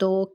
2,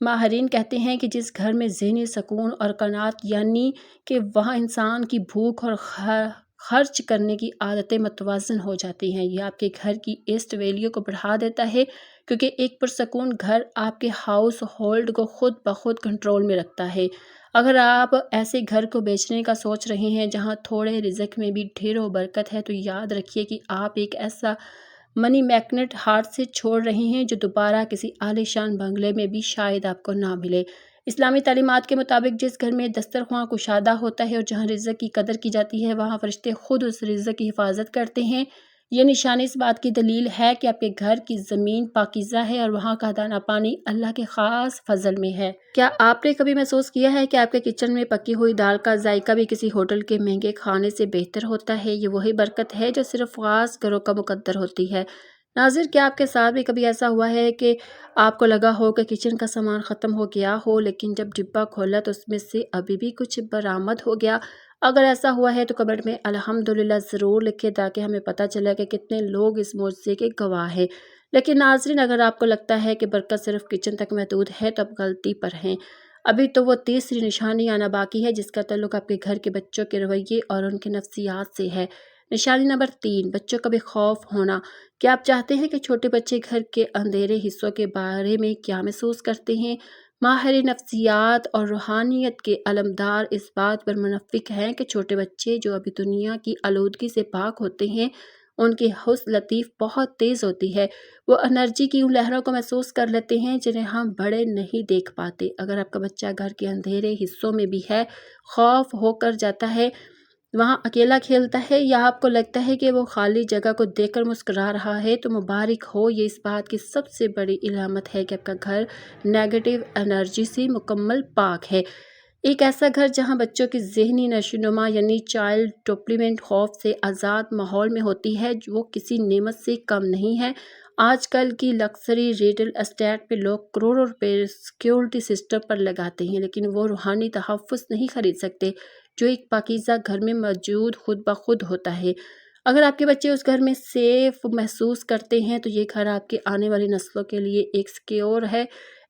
ماہرین کہتے ہیں کہ جس گھر میں ذہنی سکون اور قناعت، یعنی کہ وہاں انسان کی بھوک اور خرچ کرنے کی عادتیں متوازن ہو جاتی ہیں، یہ آپ کے گھر کی ایسٹ ویلیو کو بڑھا دیتا ہے، کیونکہ ایک پرسکون گھر آپ کے ہاؤس ہولڈ کو خود بخود کنٹرول میں رکھتا ہے۔ اگر آپ ایسے گھر کو بیچنے کا سوچ رہے ہیں جہاں تھوڑے رزق میں بھی ڈھیروں برکت ہے، تو یاد رکھیے کہ آپ ایک ایسا منی میگنیٹ ہاتھ سے چھوڑ رہے ہیں جو دوبارہ کسی عالیشان بنگلے میں بھی شاید آپ کو نہ ملے۔ اسلامی تعلیمات کے مطابق جس گھر میں دسترخواں کشادہ ہوتا ہے اور جہاں رزق کی قدر کی جاتی ہے، وہاں فرشتے خود اس رزق کی حفاظت کرتے ہیں۔ یہ نشانی اس بات کی دلیل ہے کہ آپ کے گھر کی زمین پاکیزہ ہے اور وہاں کا دانہ پانی اللہ کے خاص فضل میں ہے۔ کیا آپ نے کبھی محسوس کیا ہے کہ آپ کے کچن میں پکی ہوئی دال کا ذائقہ بھی کسی ہوٹل کے مہنگے کھانے سے بہتر ہوتا ہے؟ یہ وہی برکت ہے جو صرف خاص گھروں کا مقدر ہوتی ہے۔ ناظر، کیا آپ کے ساتھ بھی کبھی ایسا ہوا ہے کہ آپ کو لگا ہو کہ کچن کا سامان ختم ہو گیا ہو، لیکن جب ڈبہ کھولا تو اس میں سے ابھی بھی کچھ برآمد ہو گیا؟ اگر ایسا ہوا ہے تو کمنٹ میں الحمدللہ ضرور لکھیں تاکہ ہمیں پتہ چلے کہ کتنے لوگ اس معجزے کے گواہ ہیں۔ لیکن ناظرین، اگر آپ کو لگتا ہے کہ برکت صرف کچن تک محدود ہے تو آپ غلطی پر ہیں۔ ابھی تو وہ تیسری نشانی آنا باقی ہے جس کا تعلق آپ کے گھر کے بچوں کے رویے اور ان کے نفسیات سے ہے۔ نشانی نمبر 3، بچوں کا بے خوف ہونا۔ کیا آپ چاہتے ہیں کہ چھوٹے بچے گھر کے اندھیرے حصوں کے بارے میں کیا محسوس کرتے ہیں؟ ماہر نفسیات اور روحانیت کے علمدار اس بات پر منافق ہیں کہ چھوٹے بچے جو ابھی دنیا کی آلودگی سے پاک ہوتے ہیں، ان کی حس لطیف بہت تیز ہوتی ہے۔ وہ انرجی کی ان لہروں کو محسوس کر لیتے ہیں جنہیں ہم بڑے نہیں دیکھ پاتے۔ اگر آپ کا بچہ گھر کے اندھیرے حصوں میں بھی ہے، خوف ہو کر جاتا ہے، وہاں اکیلا کھیلتا ہے، یا آپ کو لگتا ہے کہ وہ خالی جگہ کو دیکھ کر مسکرا رہا ہے، تو مبارک ہو، یہ اس بات کی سب سے بڑی علامت ہے کہ آپ کا گھر نیگیٹو انرجی سے مکمل پاک ہے۔ ایک ایسا گھر جہاں بچوں کی ذہنی نشوونما یعنی چائلڈ ڈیولپمنٹ خوف سے آزاد ماحول میں ہوتی ہے، وہ کسی نعمت سے کم نہیں ہے۔ آج کل کی لگژری ریئل اسٹیٹ پہ لوگ کروڑوں روپے سیکیورٹی سسٹم پر لگاتے ہیں، لیکن وہ روحانی تحفظ نہیں خرید سکتے جو ایک پاکیزہ گھر میں موجود خود بخود ہوتا ہے۔ اگر آپ کے بچے اس گھر میں سیف محسوس کرتے ہیں تو یہ گھر آپ کے آنے والی نسلوں کے لیے ایک سیکیور ہے۔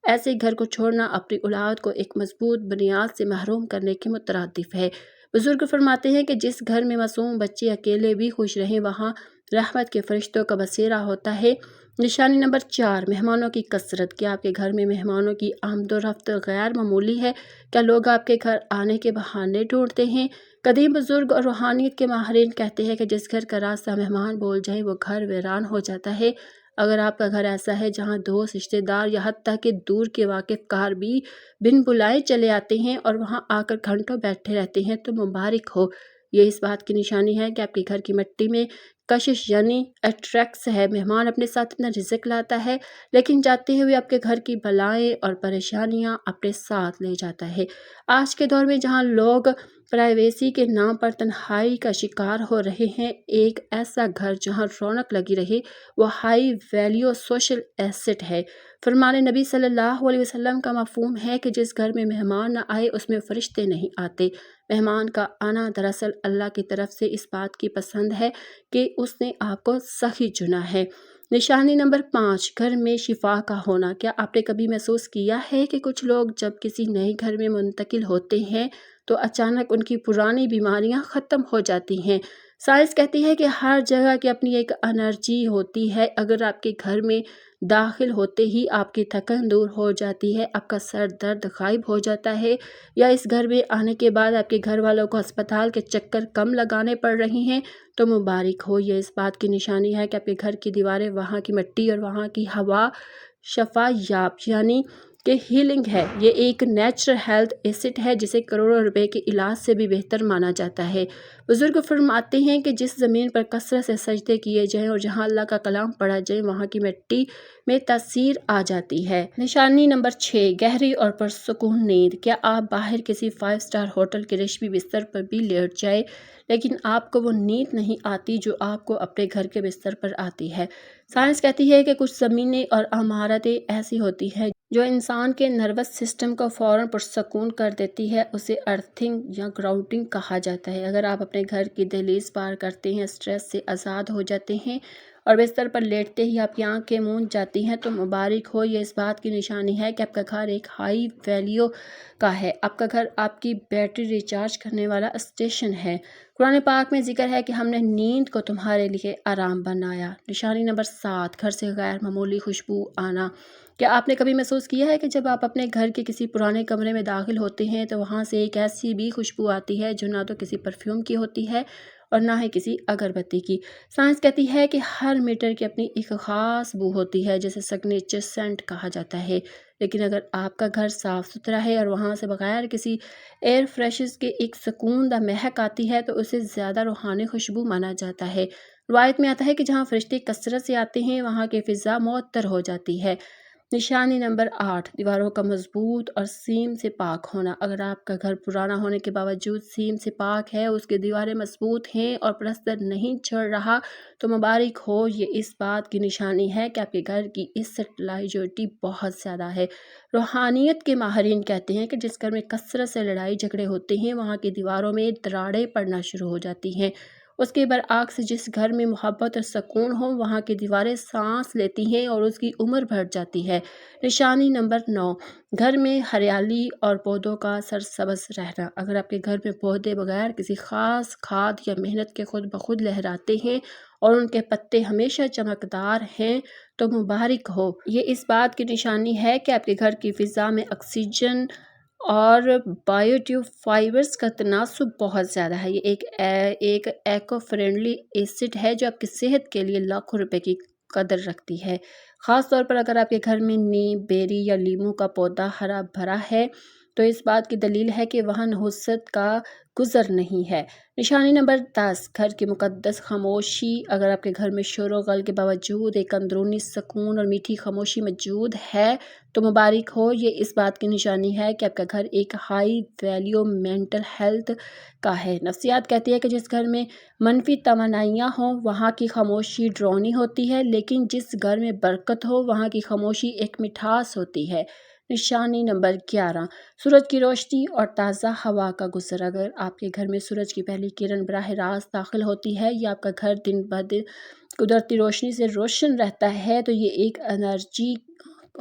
ایسے گھر کو چھوڑنا اپنی اولاد کو ایک مضبوط بنیاد سے محروم کرنے کے مترادف ہے۔ بزرگ فرماتے ہیں کہ جس گھر میں معصوم بچے اکیلے بھی خوش رہیں، وہاں رحمت کے فرشتوں کا بسیرا ہوتا ہے۔ نشانی نمبر 4، مہمانوں کی کثرت۔ کیا آپ کے گھر میں مہمانوں کی آمد و رفت غیر معمولی ہے؟ کیا لوگ آپ کے گھر آنے کے بہانے ڈھونڈتے ہیں؟ قدیم بزرگ اور روحانیت کے ماہرین کہتے ہیں کہ جس گھر کا راستہ مہمان بول جائیں وہ گھر ویران ہو جاتا ہے۔ اگر آپ کا گھر ایسا ہے جہاں دوست، رشتہ دار یا حتیٰ کہ دور کے واقف کار بھی بن بلائے چلے آتے ہیں اور وہاں آ کر گھنٹوں بیٹھے رہتے ہیں، تو مبارک ہو، یہ اس بات کی نشانی ہے کہ آپ کے گھر کی مٹی میں کشش یعنی اٹریکس ہے۔ مہمان اپنے ساتھ اتنا رزق لاتا ہے، لیکن جاتے ہوئے آپ کے گھر کی بلائیں اور پریشانیاں اپنے ساتھ لے جاتا ہے۔ آج کے دور میں جہاں لوگ پرائیویسی کے نام پر تنہائی کا شکار ہو رہے ہیں، ایک ایسا گھر جہاں رونق لگی رہے وہ ہائی ویلیو سوشل ایسٹ ہے۔ فرمان نبی صلی اللہ علیہ وسلم کا مفہوم ہے کہ جس گھر میں مہمان نہ آئے اس میں فرشتے نہیں آتے۔ مہمان کا آنا دراصل اللہ کی طرف سے اس بات کی پسند ہے کہ اس نے آپ کو صحیح چنا ہے۔ نشانی نمبر 5، گھر میں شفا کا ہونا۔ کیا آپ نے کبھی محسوس کیا ہے کہ کچھ لوگ جب کسی نئے گھر میں منتقل ہوتے ہیں تو اچانک ان کی پرانی بیماریاں ختم ہو جاتی ہیں؟ سائنس کہتی ہے کہ ہر جگہ کی اپنی ایک انرجی ہوتی ہے۔ اگر آپ کے گھر میں داخل ہوتے ہی آپ کی تھکن دور ہو جاتی ہے، آپ کا سر درد غائب ہو جاتا ہے، یا اس گھر میں آنے کے بعد آپ کے گھر والوں کو ہسپتال کے چکر کم لگانے پڑ رہے ہیں، تو مبارک ہو، یہ اس بات کی نشانی ہے کہ آپ کے گھر کی دیواریں، وہاں کی مٹی اور وہاں کی ہوا شفا یاب یعنی کہ ہیلنگ ہے۔ یہ ایک نیچرل ہیلتھ ایسٹ ہے جسے کروڑوں روپے کے علاج سے بھی بہتر مانا جاتا ہے۔ بزرگ فرماتے ہیں کہ جس زمین پر کثرت سے سجدے کیے جائیں اور جہاں اللہ کا کلام پڑھا جائے، وہاں کی مٹی میں تاثیر آ جاتی ہے۔ نشانی نمبر 6، گہری اور پرسکون نیند۔ کیا آپ باہر کسی 5 اسٹار ہوٹل کے ریشمی بستر پر بھی لیٹ جائیں لیکن آپ کو وہ نیند نہیں آتی جو آپ کو اپنے گھر کے بستر پر آتی ہے؟ سائنس کہتی ہے کہ کچھ زمینیں اور عمارتیں ایسی ہوتی ہیں جو انسان کے نروس سسٹم کو فوراً پرسکون کر دیتی ہے، اسے ارتھنگ یا گراؤنڈنگ کہا جاتا ہے۔ اگر آپ اپنے گھر کی دہلیز پار کرتے ہیں، اسٹریس سے آزاد ہو جاتے ہیں اور بستر پر لیٹتے ہی آپ کی آنکھیں موند جاتی ہیں تو مبارک ہو، یہ اس بات کی نشانی ہے کہ آپ کا گھر ایک ہائی ویلیو کا ہے۔ آپ کا گھر آپ کی بیٹری ریچارج کرنے والا اسٹیشن ہے۔ قرآن پاک میں ذکر ہے کہ ہم نے نیند کو تمہارے لیے آرام بنایا۔ نشانی نمبر 7، گھر سے غیر معمولی خوشبو آنا۔ کیا آپ نے کبھی محسوس کیا ہے کہ جب آپ اپنے گھر کے کسی پرانے کمرے میں داخل ہوتے ہیں تو وہاں سے ایک ایسی بھی خوشبو آتی ہے جو نہ تو کسی پرفیوم کی ہوتی ہے اور نہ ہی کسی اگربتی کی؟ سائنس کہتی ہے کہ ہر میٹر کی اپنی ایک خاص بو ہوتی ہے جسے سگنیچر سینٹ کہا جاتا ہے، لیکن اگر آپ کا گھر صاف ستھرا ہے اور وہاں سے بغیر کسی ایئر فریشنر کے ایک سکون دہ مہک آتی ہے تو اسے زیادہ روحانی خوشبو مانا جاتا ہے۔ روایت میں آتا ہے کہ جہاں فرشتے کثرت سے آتے ہیں وہاں کی فضا معطر ہو جاتی ہے۔ نشانی نمبر 8، دیواروں کا مضبوط اور سیم سے پاک ہونا۔ اگر آپ کا گھر پرانا ہونے کے باوجود سیم سے پاک ہے، اس کی دیواریں مضبوط ہیں اور پلستر نہیں جھڑ رہا تو مبارک ہو، یہ اس بات کی نشانی ہے کہ آپ کے گھر کی اسٹیلائزیٹی بہت زیادہ ہے۔ روحانیت کے ماہرین کہتے ہیں کہ جس گھر میں کثرت سے لڑائی جھگڑے ہوتے ہیں وہاں کی دیواروں میں دراڑیں پڑنا شروع ہو جاتی ہیں۔ اس کے برعکس جس گھر میں محبت اور سکون ہو وہاں کی دیواریں سانس لیتی ہیں اور اس کی عمر بڑھ جاتی ہے۔ نشانی نمبر 9، گھر میں ہریالی اور پودوں کا سرسبز رہنا۔ اگر آپ کے گھر میں پودے بغیر کسی خاص کھاد یا محنت کے خود بخود لہراتے ہیں اور ان کے پتے ہمیشہ چمکدار ہیں تو مبارک ہو، یہ اس بات کی نشانی ہے کہ آپ کے گھر کی فضا میں آکسیجن اور بائیوٹیوب فائبرز کا تناسب بہت زیادہ ہے۔ یہ ایک ایکو فرینڈلی ایسڈ ہے جو آپ کی صحت کے لیے لاکھوں روپے کی قدر رکھتی ہے، خاص طور پر اگر آپ کے گھر میں نیم، بیری یا لیموں کا پودا ہرا بھرا ہے تو اس بات کی دلیل ہے کہ وہاں نحوست کا گزر نہیں ہے۔ نشانی نمبر 10، گھر کی مقدس خاموشی۔ اگر آپ کے گھر میں شور و غل کے باوجود ایک اندرونی سکون اور میٹھی خاموشی موجود ہے تو مبارک ہو، یہ اس بات کی نشانی ہے کہ آپ کا گھر ایک ہائی ویلیو مینٹل ہیلتھ کا ہے۔ نفسیات کہتی ہے کہ جس گھر میں منفی توانائیاں ہوں وہاں کی خاموشی ڈراؤنی ہوتی ہے، لیکن جس گھر میں برکت ہو وہاں کی خاموشی ایک مٹھاس ہوتی ہے۔ نشانی نمبر 11، سورج کی روشنی اور تازہ ہوا کا گزر۔ اگر آپ کے گھر میں سورج کی پہلی کرن براہ راست داخل ہوتی ہے یا آپ کا گھر دن بدن قدرتی روشنی سے روشن رہتا ہے تو یہ ایک انرجی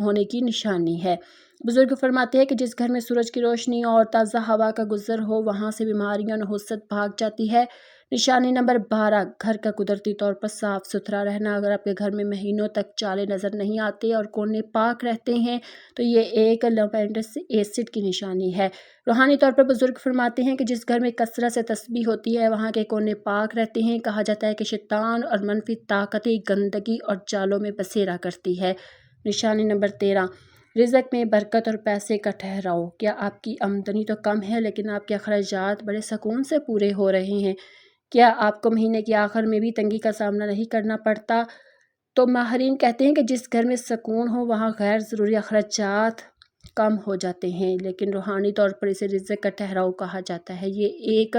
ہونے کی نشانی ہے۔ بزرگ فرماتے ہیں کہ جس گھر میں سورج کی روشنی اور تازہ ہوا کا گزر ہو وہاں سے بیماریاں نحوست بھاگ جاتی ہے۔ نشانی نمبر 12، گھر کا قدرتی طور پر صاف ستھرا رہنا۔ اگر آپ کے گھر میں مہینوں تک چالے نظر نہیں آتے اور کونے پاک رہتے ہیں تو یہ ایک لیوینڈس ایسڈ کی نشانی ہے۔ روحانی طور پر بزرگ فرماتے ہیں کہ جس گھر میں کثرت سے تسبیح ہوتی ہے وہاں کے کونے پاک رہتے ہیں۔ کہا جاتا ہے کہ شیطان اور منفی طاقتیں گندگی اور جالوں میں بسیرا کرتی ہے۔ نشانی نمبر 13، رزق میں برکت اور پیسے کا ٹھہراؤ۔ کیا آپ کی آمدنی تو کم ہے لیکن آپ کے اخراجات بڑے سکون سے پورے ہو رہے ہیں؟ کیا آپ کو مہینے کے آخر میں بھی تنگی کا سامنا نہیں کرنا پڑتا؟ تو ماہرین کہتے ہیں کہ جس گھر میں سکون ہو وہاں غیر ضروری اخراجات کم ہو جاتے ہیں، لیکن روحانی طور پر اسے رزق کا ٹھہراؤ کہا جاتا ہے۔ یہ ایک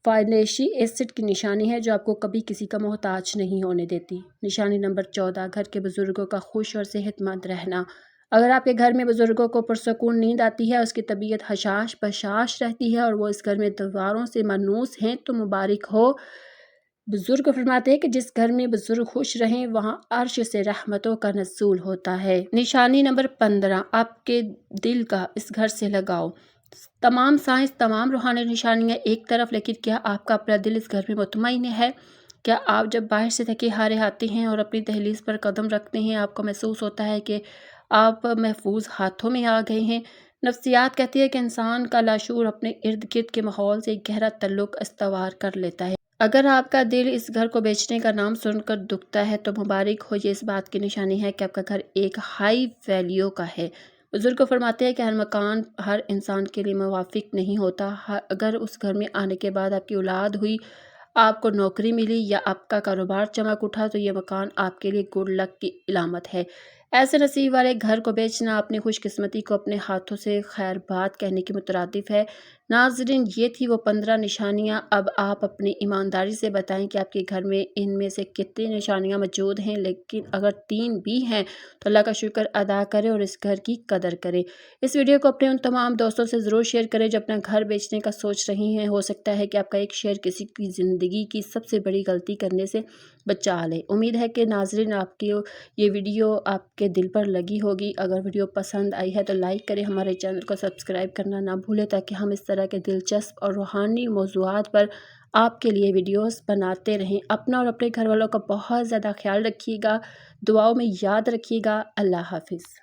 فائنینشی ایسڈ کی نشانی ہے جو آپ کو کبھی کسی کا محتاج نہیں ہونے دیتی۔ نشانی نمبر 14، گھر کے بزرگوں کا خوش اور صحت مند رہنا۔ اگر آپ کے گھر میں بزرگوں کو پرسکون نیند آتی ہے، اس کی طبیعت حشاش بشاش رہتی ہے اور وہ اس گھر میں دیواروں سے مانوس ہیں تو مبارک ہو۔ بزرگ فرماتے ہیں کہ جس گھر میں بزرگ خوش رہیں وہاں عرش سے رحمتوں کا نزول ہوتا ہے۔ نشانی نمبر 15، آپ کے دل کا اس گھر سے لگاؤ۔ تمام سائنس، تمام روحانی نشانیاں ایک طرف، لیکن کیا آپ کا اپنا دل اس گھر میں مطمئن ہے؟ کیا آپ جب باہر سے تھکے ہارے آتے ہیں اور اپنی دہلیز پر قدم رکھتے ہیں آپ کو محسوس ہوتا ہے کہ آپ محفوظ ہاتھوں میں آ گئے ہیں؟ نفسیات کہتی ہے کہ انسان کا لاشعور اپنے ارد گرد کے ماحول سے ایک گہرا تعلق استوار کر لیتا ہے۔ اگر آپ کا دل اس گھر کو بیچنے کا نام سن کر دکھتا ہے تو مبارک ہو، یہ اس بات کی نشانی ہے کہ آپ کا گھر ایک ہائی ویلیو کا ہے۔ بزرگ فرماتے ہیں کہ ہر مکان ہر انسان کے لیے موافق نہیں ہوتا۔ اگر اس گھر میں آنے کے بعد آپ کی اولاد ہوئی، آپ کو نوکری ملی یا آپ کا کاروبار چمک اٹھا تو یہ مکان آپ کے لیے گڈ لک کی علامت ہے۔ ایسے نصیب والے گھر کو بیچنا اپنی خوش قسمتی کو اپنے ہاتھوں سے خیر بات کہنے کے مترادف ہے۔ ناظرین، یہ تھی وہ 15 نشانیاں۔ اب آپ اپنی ایمانداری سے بتائیں کہ آپ کے گھر میں ان میں سے کتنی نشانیاں موجود ہیں، لیکن اگر 3 بھی ہیں تو اللہ کا شکر ادا کریں اور اس گھر کی قدر کریں۔ اس ویڈیو کو اپنے ان تمام دوستوں سے ضرور شیئر کریں جو اپنا گھر بیچنے کا سوچ رہی ہیں۔ ہو سکتا ہے کہ آپ کا ایک شیئر کسی کی زندگی کی سب سے بڑی غلطی کرنے سے بچا لے۔ امید ہے کہ ناظرین آپ کی یہ ویڈیو آپ کے دل پر لگی ہوگی۔ اگر ویڈیو پسند آئی ہے تو لائک کریں، ہمارے چینل کو سبسکرائب کرنا نہ بھولیں تاکہ ہم اس طرح کے دلچسپ اور روحانی موضوعات پر آپ کے لیے ویڈیوز بناتے رہیں۔ اپنا اور اپنے گھر والوں کا بہت زیادہ خیال رکھیے گا، دعاؤں میں یاد رکھیے گا۔ اللہ حافظ۔